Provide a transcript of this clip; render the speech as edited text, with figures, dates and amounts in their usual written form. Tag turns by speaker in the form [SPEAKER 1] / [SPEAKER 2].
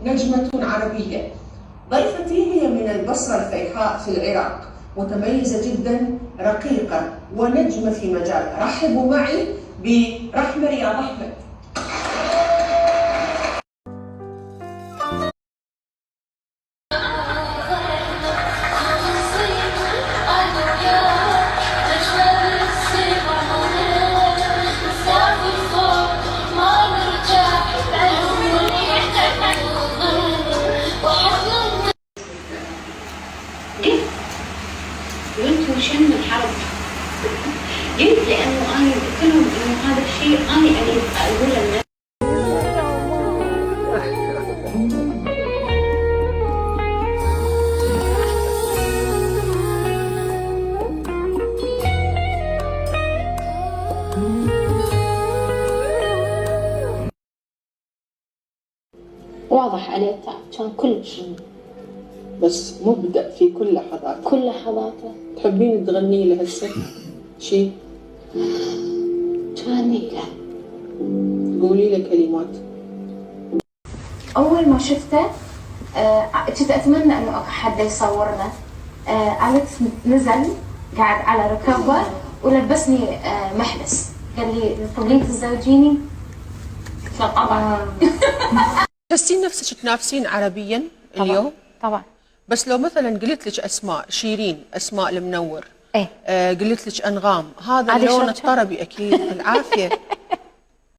[SPEAKER 1] نجمة عربية. ضيفتي هي من البصرة الفيحاء في العراق، متميزة جدا، رقيقة ونجمة في مجال. رحبوا معي برحمة رياض أحمد.
[SPEAKER 2] وانتم شن الحرب؟ قلت لانه انا قلت لهم انه هذا الشيء انا اريد اقوله للناس. واضح عليه تعب، كان كلش
[SPEAKER 1] بس مبدع في كل لحظاته.
[SPEAKER 2] كل لحظاته.
[SPEAKER 1] تحبين تغني له هسه شيء؟
[SPEAKER 2] تغني له،
[SPEAKER 1] قولي له كلمات.
[SPEAKER 3] أول ما شفته كنت أتمنى إنه حد يصورنا. أليكس نزل قاعد على ركبه ولبسني محبس، قال لي تبين تتزوجيني؟ قلت له طبعا.
[SPEAKER 1] تحسين نفسك تنافسين عربيا اليوم؟
[SPEAKER 3] طبعا.
[SPEAKER 1] بس لو مثلا قلت لك اسماء شيرين، اسماء المنور،
[SPEAKER 3] ايه
[SPEAKER 1] قلت لك انغام، هذا اللون الطربي اكيد بالعافيه.